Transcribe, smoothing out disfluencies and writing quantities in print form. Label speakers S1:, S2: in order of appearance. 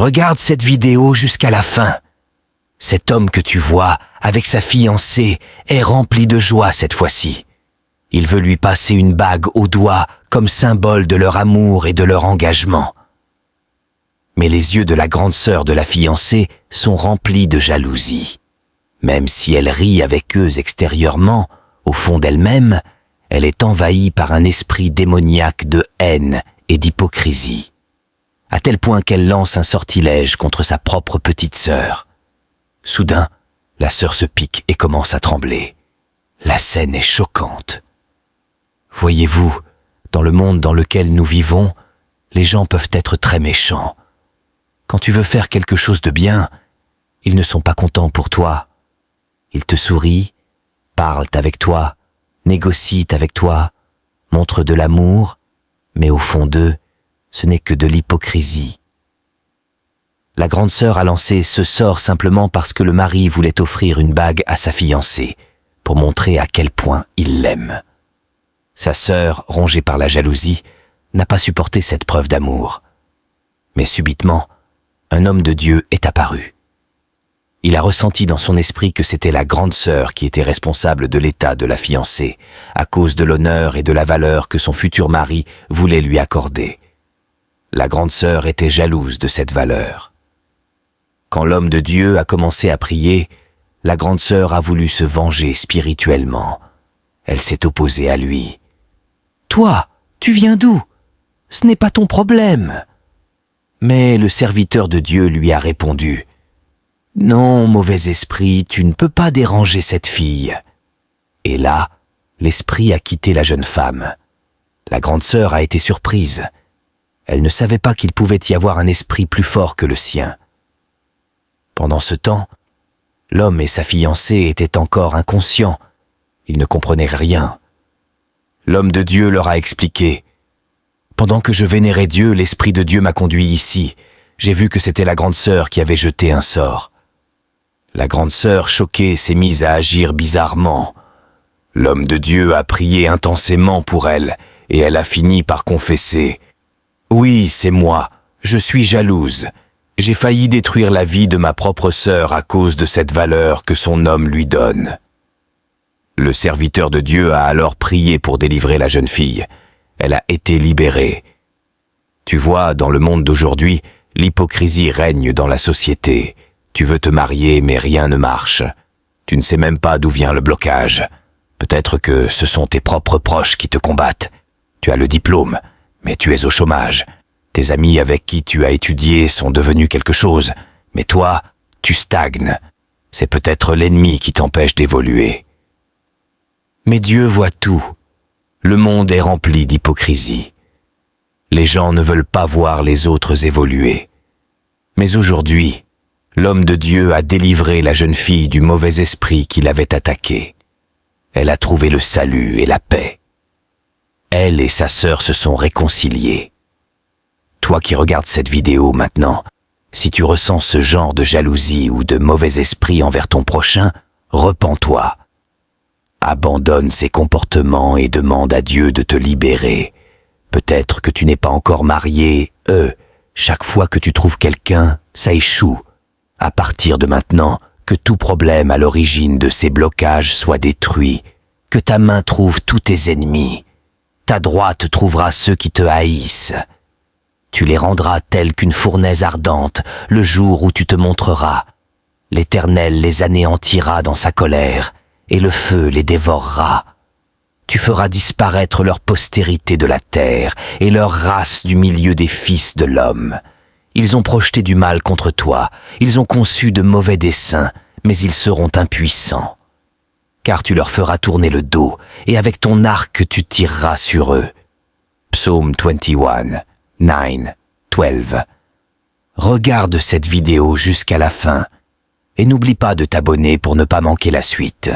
S1: Regarde cette vidéo jusqu'à la fin. Cet homme que tu vois, avec sa fiancée, est rempli de joie cette fois-ci. Il veut lui passer une bague au doigt comme symbole de leur amour et de leur engagement. Mais les yeux de la grande sœur de la fiancée sont remplis de jalousie. Même si elle rit avec eux extérieurement, au fond d'elle-même, elle est envahie par un esprit démoniaque de haine et d'hypocrisie, à tel point qu'elle lance un sortilège contre sa propre petite sœur. Soudain, la sœur se pique et commence à trembler. La scène est choquante. Voyez-vous, dans le monde dans lequel nous vivons, les gens peuvent être très méchants. Quand tu veux faire quelque chose de bien, ils ne sont pas contents pour toi. Ils te sourient, parlent avec toi, négocient avec toi, montrent de l'amour, mais au fond d'eux, ce n'est que de l'hypocrisie. La grande sœur a lancé ce sort simplement parce que le mari voulait offrir une bague à sa fiancée, pour montrer à quel point il l'aime. Sa sœur, rongée par la jalousie, n'a pas supporté cette preuve d'amour. Mais subitement, un homme de Dieu est apparu. Il a ressenti dans son esprit que c'était la grande sœur qui était responsable de l'état de la fiancée, à cause de l'honneur et de la valeur que son futur mari voulait lui accorder. La grande sœur était jalouse de cette valeur. Quand l'homme de Dieu a commencé à prier, la grande sœur a voulu se venger spirituellement. Elle s'est opposée à lui. « Toi, tu viens d'où? Ce n'est pas ton problème. » Mais le serviteur de Dieu lui a répondu « Non, mauvais esprit, tu ne peux pas déranger cette fille. » Et là, l'esprit a quitté la jeune femme. La grande sœur a été surprise. Elle ne savait pas qu'il pouvait y avoir un esprit plus fort que le sien. Pendant ce temps, l'homme et sa fiancée étaient encore inconscients. Ils ne comprenaient rien. L'homme de Dieu leur a expliqué « Pendant que je vénérais Dieu, l'Esprit de Dieu m'a conduit ici. J'ai vu que c'était la grande sœur qui avait jeté un sort. » La grande sœur, choquée, s'est mise à agir bizarrement. L'homme de Dieu a prié intensément pour elle, et elle a fini par confesser « Oui, c'est moi, je suis jalouse. J'ai failli détruire la vie de ma propre sœur à cause de cette valeur que son homme lui donne. » Le serviteur de Dieu a alors prié pour délivrer la jeune fille. Elle a été libérée. Tu vois, dans le monde d'aujourd'hui, l'hypocrisie règne dans la société. Tu veux te marier, mais rien ne marche. Tu ne sais même pas d'où vient le blocage. Peut-être que ce sont tes propres proches qui te combattent. Tu as le diplôme, mais tu es au chômage. Tes amis avec qui tu as étudié sont devenus quelque chose, mais toi, tu stagnes. C'est peut-être l'ennemi qui t'empêche d'évoluer. Mais Dieu voit tout. Le monde est rempli d'hypocrisie. Les gens ne veulent pas voir les autres évoluer. Mais aujourd'hui, l'homme de Dieu a délivré la jeune fille du mauvais esprit qui l'avait attaquée. Elle a trouvé le salut et la paix. Elle et sa sœur se sont réconciliées. Toi qui regardes cette vidéo maintenant, si tu ressens ce genre de jalousie ou de mauvais esprit envers ton prochain, repens-toi. Abandonne ces comportements et demande à Dieu de te libérer. Peut-être que tu n'es pas encore marié, chaque fois que tu trouves quelqu'un, ça échoue. À partir de maintenant, que tout problème à l'origine de ces blocages soit détruit, que ta main trouve tous tes ennemis. Ta droite trouvera ceux qui te haïssent. Tu les rendras tels qu'une fournaise ardente le jour où tu te montreras. L'Éternel les anéantira dans sa colère, et le feu les dévorera. Tu feras disparaître leur postérité de la terre et leur race du milieu des fils de l'homme. Ils ont projeté du mal contre toi, ils ont conçu de mauvais desseins, mais ils seront impuissants. Car tu leur feras tourner le dos, et avec ton arc tu tireras sur eux. Psaume 21, 9, 12. Regarde cette vidéo jusqu'à la fin, et n'oublie pas de t'abonner pour ne pas manquer la suite.